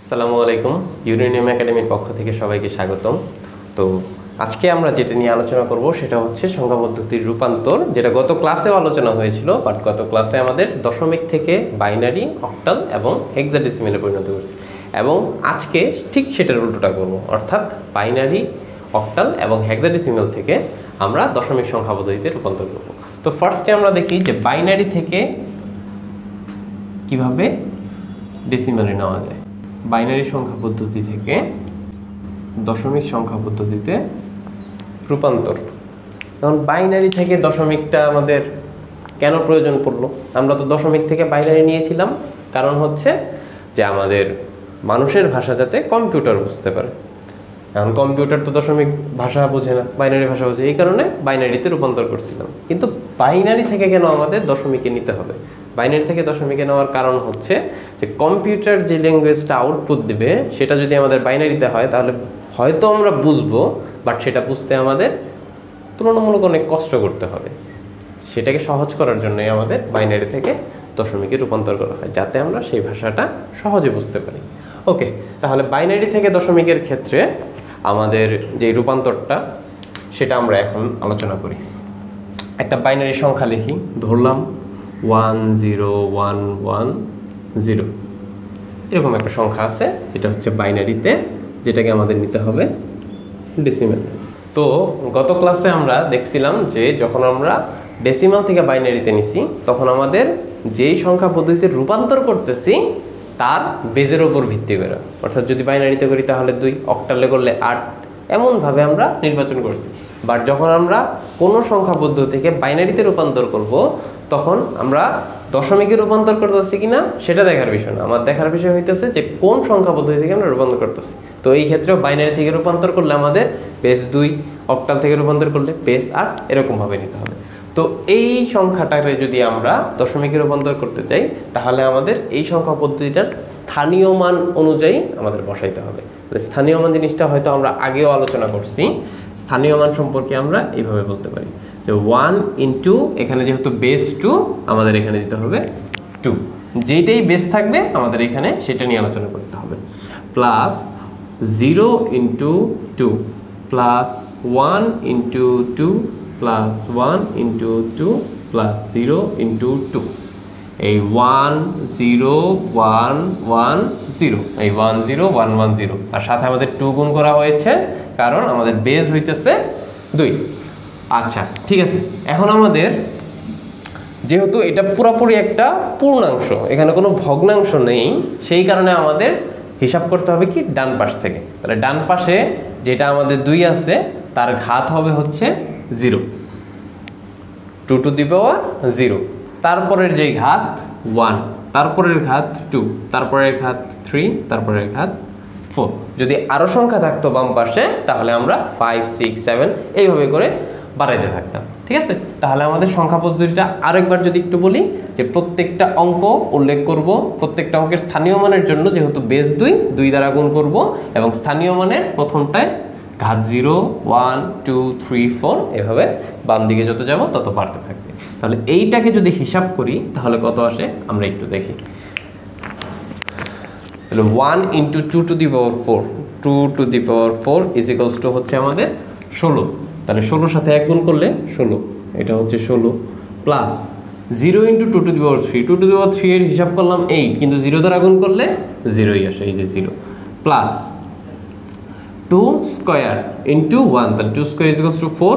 আসসালামু আলাইকুম। ইউরেনিয়াম একাডেমির পক্ষ থেকে সবাইকে স্বাগতম। তো আজকে আমরা যেটা নিয়ে আলোচনা করব সেটা হচ্ছে সংখ্যা পদ্ধতির রূপান্তর, যেটা গত ক্লাসেও আলোচনা হয়েছিল, বাট গত ক্লাসে আমাদের দশমিক থেকে বাইনারি, অক্টাল এবং হেক্সাডেসিমেলে পরিণত করছি, এবং আজকে ঠিক সেটার উল্টোটা করব, অর্থাৎ বাইনারি, অক্টাল এবং হেক্সাডেসিমেল থেকে আমরা দশমিক সংখ্যা পদ্ধতিতে রূপান্তর করব। তো ফার্স্টে আমরা দেখি যে বাইনারি থেকে কিভাবে ডেসিমেলে নেওয়া যায়। বাইনারি সংখ্যা পদ্ধতি থেকে দশমিক সংখ্যা পদ্ধতিতে রূপান্তর। এখন বাইনারি থেকে দশমিকটা আমাদের কেন প্রয়োজন পড়লো? আমরা তো দশমিক থেকে বাইনারি নিয়েছিলাম, কারণ হচ্ছে যে আমাদের মানুষের ভাষা যাতে কম্পিউটার বুঝতে পারে। এখন কম্পিউটার তো দশমিক ভাষা বোঝে না, বাইনারি ভাষা বোঝে, এই কারণে বাইনারিতে রূপান্তর করছিলাম। কিন্তু বাইনারি থেকে কেন আমাদের দশমিকে নিতে হবে? বাইনারি থেকে দশমিকে নেওয়ার কারণ হচ্ছে যে কম্পিউটার যে ল্যাঙ্গুয়েজটা আউটপুট দিবে সেটা যদি আমাদের বাইনারিতে হয় তাহলে হয়তো আমরা বুঝবো, বাট সেটা বুঝতে আমাদের তুলনামূলক অনেক কষ্ট করতে হবে। সেটাকে সহজ করার জন্যই আমাদের বাইনারি থেকে দশমিকে রূপান্তর করা হয়, যাতে আমরা সেই ভাষাটা সহজে বুঝতে পারি। ওকে, তাহলে বাইনারি থেকে দশমিকের ক্ষেত্রে আমাদের যে রূপান্তরটা সেটা আমরা এখন আলোচনা করি। একটা বাইনারি সংখ্যা লিখি, ধরলাম 10110, এরকম একটা সংখ্যা আছে যেটা হচ্ছে বাইনারিতে, যেটাকে আমাদের নিতে হবে ডেসিমেল। তো গত ক্লাসে আমরা দেখছিলাম যে যখন আমরা ডেসিমাল থেকে বাইনারিতে নিছি তখন আমাদের যেই সংখ্যা পদ্ধতিতে রূপান্তর করতেছি তার বেজের ওপর ভিত্তি করে, অর্থাৎ যদি বাইনারিতে করি তাহলে 2, অক্টালে করলে 8, এমনভাবে আমরা নির্বাচন করছি। বাট যখন আমরা কোনো সংখ্যা পদ্ধতি থেকে বাইনারিতে রূপান্তর করব তখন আমরা দশমিকে রূপান্তর করতেছি কিনা সেটা দেখার বিষয় না, আমার দেখার বিষয় হইতেছে যে কোন সংখ্যা পদ্ধতি থেকে আমরা রূপান্তর করতেছি। তো এই ক্ষেত্রেও বাইনারি থেকে রূপান্তর করলে আমাদের বেস 2, অক্টাল থেকে রূপান্তর করলে বেস 8, এরকমভাবে নিতে হবে। তো এই সংখ্যাটাকে যদি আমরা দশমিকে রূপান্তর করতে চাই তাহলে আমাদের এই সংখ্যা পদ্ধতিটার স্থানীয় মান অনুযায়ী আমাদের বসাইতে হবে। স্থানীয় মান জিনিসটা হয়তো আমরা আগেও আলোচনা করছি। স্থানীয় মান সম্পর্কে আমরা এইভাবে বলতে পারি যে 1 ইন্টু, এখানে যেহেতু বেস 2 আমাদের এখানে দিতে হবে 2, যেটাই বেস থাকবে আমাদের এখানে সেটা নিয়ে আলোচনা করতে হবে, plus 0 into 2 plus 1 into 2 plus 1 into 2 plus 0 into 2। এই 1 0 1 1 0, এই 1 0 1 1 0, আর সাথে আমাদের 2 গুণ করা হয়েছে কারণ আমাদের বেস হইতেছে 2। আচ্ছা, ঠিক আছে। এখন আমাদের যেহেতু এটা পুরোপুরি একটা পূর্ণাংশ, এখানে কোনো ভগ্নাংশ নেই, সেই কারণে আমাদের হিসাব করতে হবে কি ডান পাশ থেকে। তাহলে ডান পাশে যেটা আমাদের 2 আছে তার ঘাত হবে হচ্ছে 0, 2 টু দি পাওয়ার 0, তারপরের যে ঘাত 1, তারপরের ঘাত 2, তারপরের ঘাত 3, তারপরের ঘাত 4। যদি আরও সংখ্যা থাকতো বাম পাশে তাহলে আমরা 5 6 7 এইভাবে করে বাড়াইতে থাকতাম। ঠিক আছে, তাহলে আমাদের সংখ্যা পদ্ধতিটা আরেকবার যদি একটু বলি যে প্রত্যেকটা অঙ্ক উল্লেখ করব, প্রত্যেকটা অঙ্কের স্থানীয় মানের জন্য যেহেতু বেস 2, 2 দ্বারা গুণ করব, এবং স্থানীয় মানের প্রথমটায় ঘাত 0 1 2 3 4 এভাবে বাম দিকে যত যাব তত বাড়তে থাকবে। তাহলে এইটাকে যদি হিসাব করি তাহলে কত আসে আমরা একটু দেখি। তাহলে 1 into 2 to the power 4, 2 to the power 4 is equals to হচ্ছে আমাদের 16। তাহলে 16 সাথে 1 গুণ করলে 16, এটা হচ্ছে 16, plus 0 into 2 to the power 3, 2 to the power 3 এর হিসাব করলাম 8, কিন্তু 0 দ্বারা গুণ করলে 0ই আসে, এই যে 0, প্লাস 2 স্কোয়ার ইন্টু 1, তাহলে 2 square is equals to 4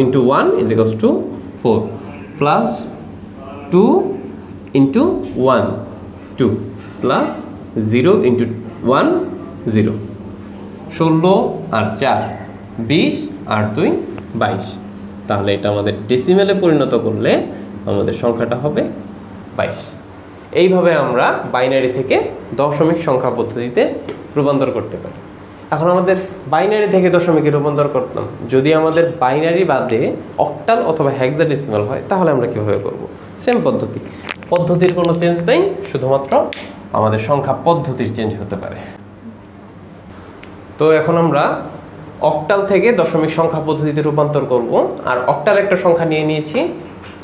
into 1 is equals to 4, plus 2 into 1 2 plus 0 into 1 0, 16 আর 4 20 আর 2 22। তাহলে এটা আমাদের ডেসিমেলে পরিণত করলে আমাদের সংখ্যাটা হবে 22। এইভাবে আমরা বাইনারি থেকে দশমিক সংখ্যা পদ্ধতিতে রূপান্তর করতে পারি। এখন আমাদের বাইনারি থেকে দশমিকে রূপান্তর করতাম, যদি আমাদের বাইনারি বাদে অক্টাল অথবা হেক্সাডেসিমাল হয় তাহলে আমরা কিভাবে করব? সেম পদ্ধতি, পদ্ধতির কোনো চেঞ্জ নেই, শুধুমাত্র আমাদের সংখ্যা পদ্ধতির চেঞ্জ হতে পারে। তো এখন আমরা অক্টাল থেকে দশমিক সংখ্যা পদ্ধতিতে রূপান্তর করব, আর অক্টাল একটা সংখ্যা নিয়ে নিয়েছি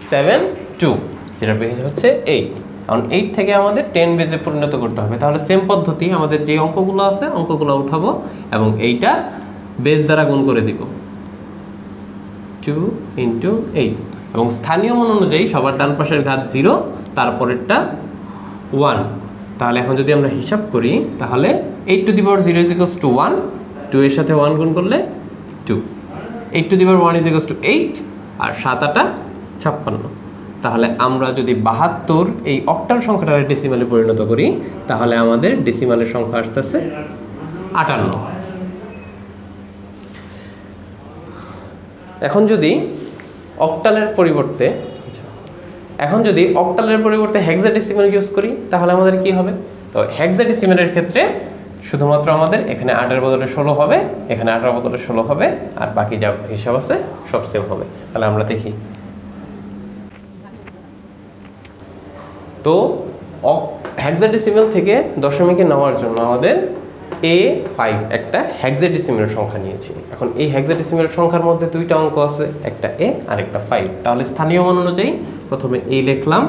7 2, যেটা বেশ হচ্ছে 8। এখন 8 থেকে আমাদের 10 বেজে পরিণত করতে হবে। তাহলে সেম পদ্ধতি, আমাদের যে অঙ্কগুলো আছে অঙ্কগুলো উঠাবো এবং এইটা বেজ দ্বারা গুণ করে দিব 2 × 8 এবং স্থানীয় মান অনুযায়ী সবার ডান পাশের ঘাত 0, তারপরেরটা 1। তাহলে এখন যদি আমরা হিসাব করি তাহলে 8 to the power 0 = 1, 2 এর সাথে 1 গুণ করলে 2, 8 to the power 1 = 8 আর 7 8 56। তাহলে আমরা যদি 72 এই অক্টাল সংখ্যাটার ডেসিমালে পরিণত করি তাহলে আমাদের ডেসিমালের সংখ্যা আসতেছে 58। এখন যদি অক্টালের পরিবর্তে হেক্সাডেসিমাল ইউজ করি তাহলে আমাদের কি হবে? তো হেক্সাডেসিমালের ক্ষেত্রে শুধুমাত্র আমাদের এখানে 8 এর বদলে 16 হবে, এখানে 8 এর বদলে 16 হবে, আর বাকি যা হিসাব আছে সব সেম হবে। তাহলে আমরা দেখি। তো হেক্সাডেসিমাল থেকে দশমিকে নেওয়ার জন্য আমাদের A5 একটা হেক্সাডেসিমাল সংখ্যা নিয়েছি। এখন এই হেক্সাডেসিমাল সংখ্যার মধ্যে দুইটা অঙ্ক আছে, একটা A আর একটা 5। তাহলে স্থানীয় মান অনুযায়ী প্রথমে A লিখলাম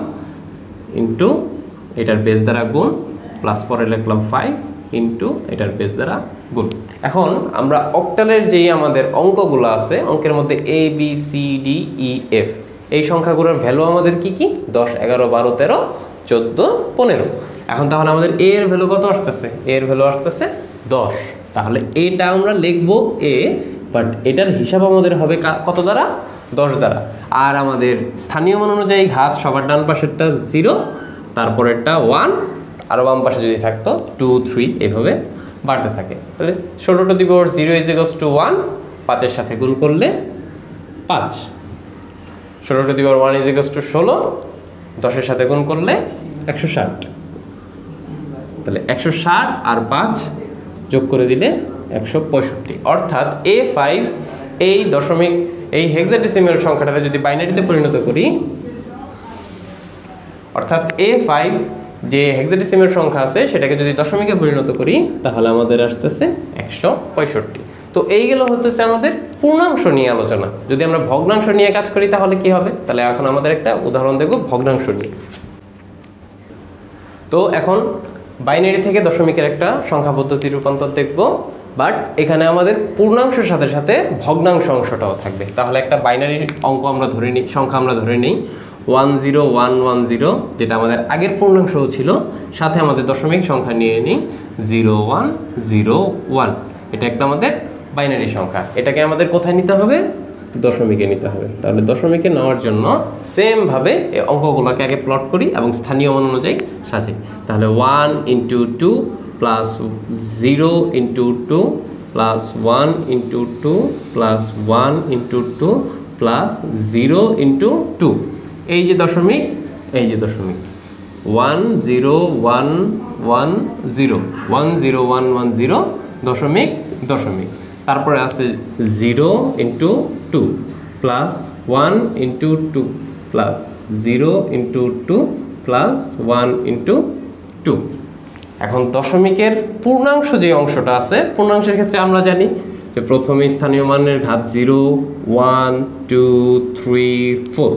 ইনটু এটার বেস দ্বারা গুণ, প্লাস পরে লিখলাম 5 ইনটু এটার বেস দ্বারা গুণ। এখন আমরা অক্টালের যেই আমাদের অঙ্কগুলো আছে, অঙ্কের মধ্যে A B C D E F এই সংখ্যাগুলোর ভ্যালু আমাদের কি কি? 10 11 12 13 14 15। এখন তাহলে আমাদের A এর ভ্যালু কত আসতেছে? A এর ভ্যালু আসতেছে 10। তাহলে এটা আমরা লিখবো A, বাট এটার হিসাব আমাদের হবে কত দ্বারা? 10 দ্বারা। আর আমাদের স্থানীয় মান অনুযায়ী ঘাত সবার ডান পাশেরটা 0, তারপরেরটা 1, আর বাম পাশে যদি থাকতো 2 3 এইভাবে বাড়তে থাকে। তাহলে 16 to the power 0 = 1, 5 এর সাথে গুণ করলে 5। 16 to the power 1 = 16, 10 এর সাথে গুণ করলে 160। তাহলে 160 আর 5 যোগ করে দিলে 165। অর্থাৎ A5 এই দশমিক এই হেক্সাডেসিমাল সংখ্যাটাকে যদি বাইনারিতে পরিণত করি, অর্থাৎ A5 যে হেক্সাডেসিমাল সংখ্যা আছে সেটাকে যদি দশমিকে পরিণত করি তাহলে আমাদের আসতেছে 165। তো এই গেল হতেছে আমাদের পূর্ণাংশ নিয়ে আলোচনা। যদি আমরা ভগ্নাংশ নিয়ে কাজ করি তাহলে কি হবে? তাহলে এখন আমাদের একটা উদাহরণ দেখব ভগ্নাংশ নিয়ে। তো এখন বাইনারি থেকে দশমিকের একটা সংখ্যা পদ্ধতি রূপান্তর দেখব, বাট এখানে আমাদের পূর্ণাংশের সাথে সাথে ভগ্নাংশ অংশটাও থাকবে। তাহলে একটা বাইনারি অঙ্ক আমরা ধরে নিই, সংখ্যা আমরা ধরে নিই 10110, যেটা আমাদের আগের পূর্ণাংশও ছিল, সাথে আমাদের দশমিক সংখ্যা নিয়ে নিই 0101। এটা একটা আমাদের বাইনারি সংখ্যা। এটাকে আমাদের কোথায় নিতে হবে? দশমিকে নিতে হবে। তাহলে দশমিকে নেওয়ার জন্য সেম ভাবে এই অঙ্কগুলোকে আগে প্লট করি এবং স্থানীয় মান অনুযায়ী সাজাই। তাহলে 1 × 2 প্লাস 0 × 2 প্লাস 1 × 2 প্লাস 1 × 2 প্লাস 0 × 2। এই যে দশমিক, এই যে দশমিক 10110 10110 দশমিক দশমিক। তারপরে আছে 0 × 2 প্লাস 1 × 2 প্লাস 0 × 2 প্লাস 1 × 2। এখন দশমিকের পূর্ণাংশ যে অংশটা আছে, পূর্ণাংশের ক্ষেত্রে আমরা জানি যে প্রথমে স্থানীয় মানের ঘাত 0 1 2 3 4,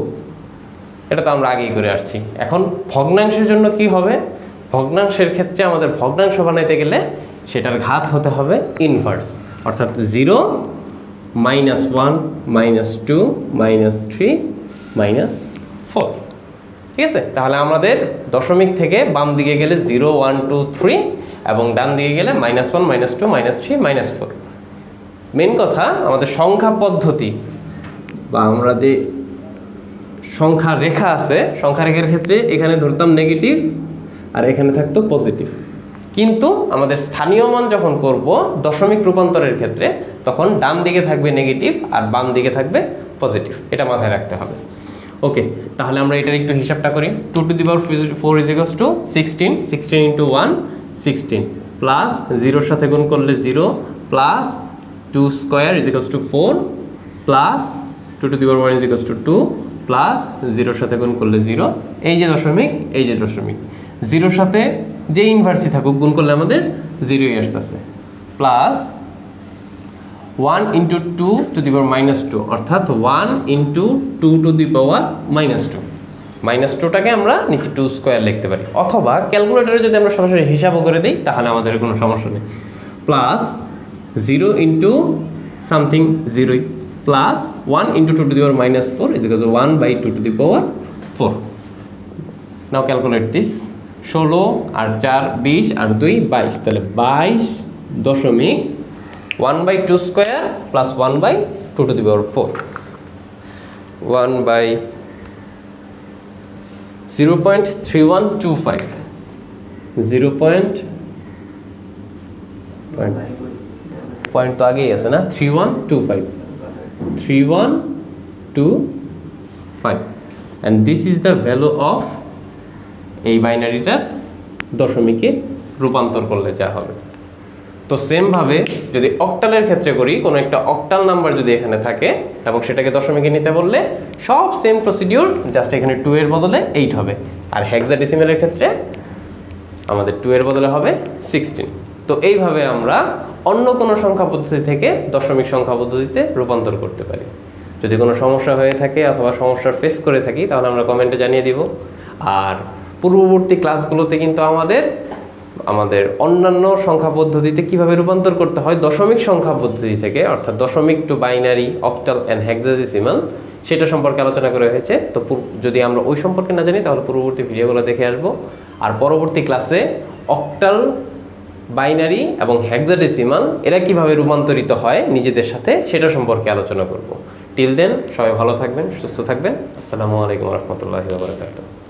এটা তো আমরা আগেই করে আসছি। এখন ভগ্নাংশের জন্য কি হবে? ভগ্নাংশের ক্ষেত্রে আমাদের ভগ্নাংশ বানাইতে গেলে সেটার ঘাত হতে হবে ইনভার্স, অর্থাৎ 0 -1 -2 -3 -4। ঠিক আছে? তাহলে আমাদের দশমিক থেকে বাম দিকে গেলে 0 1 2 3 এবং ডান দিকে গেলে -1 -2 -3 -4। মেন কথা আমাদের সংখ্যা পদ্ধতি বা আমরা যে সংখ্যা রেখা আছে, সংখ্যা রেখার ক্ষেত্রে এখানে ধরতাম নেগেটিভ আর এখানে থাকতো পজিটিভ, কিন্তু আমাদের স্থানীয় মান যখন করব দশমিক রূপান্তরের ক্ষেত্রে তখন ডান দিকে থাকবে নেগেটিভ আর বাম দিকে থাকবে পজিটিভ। এটা মাথায় রাখতে হবে। ওকে, তাহলে আমরা এটার একটু হিসাবটা করি। 2 to the power 4 = 16, 16 × 1 16 প্লাস 0-র সাথে গুণ করলে 0 plus 2² = 4 plus 2 to the power 1 = 2 plus 0-র সাথে গুণ করলে 0। এই যে দশমিক, এই যে দশমিক, 0-র সাথে যে ইনভার্সই থাকুক গুণ করলে আমাদের 0ই আসতেছে, প্লাস 1 × 2 to the power -2, অর্থাৎ 1 × 2 to the power -2 -2টাকে আমরা নিচে 2 স্কোয়ার লিখতে পারি, অথবা ক্যালকুলেটরে যদি আমরা সরাসরি হিসাবও করে দিই তাহলে আমাদের কোনো সমস্যা নেই। Plus 0 into something 0 plus 1 into 2 to the power -4 is equal to 1/2 two the power 4। Now calculate this. 16 আর 4 20 আর 2 22, তাহলে 22.1/2 square plus 1/2 two the power 4, 0.3125 point তো আগেই আছে না, 3125 and this is the value of এই বাইনারিটার দশমিকে রূপান্তর করলে যা হবে। তো সেমভাবে যদি অক্টালের ক্ষেত্রে করি, কোনো একটা অক্টাল নাম্বার যদি এখানে থাকে এবং সেটাকে দশমিকে নিতে বললে সব সেম প্রসিডিউর, জাস্ট এখানে 2 এর বদলে 8 হবে। আর হেক্সাডেসিমেলের ক্ষেত্রে আমাদের 2 এর বদলে হবে 16। তো এইভাবে আমরা অন্য কোনো সংখ্যা পদ্ধতি থেকে দশমিক সংখ্যা পদ্ধতিতে রূপান্তর করতে পারি। যদি কোনো সমস্যা হয়ে থাকে অথবা সমস্যার ফেস করে থাকি তাহলে আমরা কমেন্টে জানিয়ে দিব। আর পূর্ববর্তী ক্লাসগুলোতে কিন্তু আমাদের অন্যান্য সংখ্যা পদ্ধতিতে কিভাবে রূপান্তর করতে হয় দশমিক সংখ্যা পদ্ধতি থেকে, অর্থাৎ দশমিক two binary, octal and hexadecimal, সেটা সম্পর্কে আলোচনা করা হয়েছে। তো যদি আমরা ওই সম্পর্কে না জানি তাহলে পূর্ববর্তী ভিডিওগুলো দেখে আসবো। আর পরবর্তী ক্লাসে অক্টাল, বাইনারি এবং হেক্সাডেসিমাল এরা কিভাবে রূপান্তরিত হয় নিজেদের সাথে সেটা সম্পর্কে আলোচনা করব। টিল দেন সবাই ভালো থাকবেন, সুস্থ থাকবেন। আসসালামু আলাইকুম রহমতুল্লাহি ওয়া বারাকাতুহু।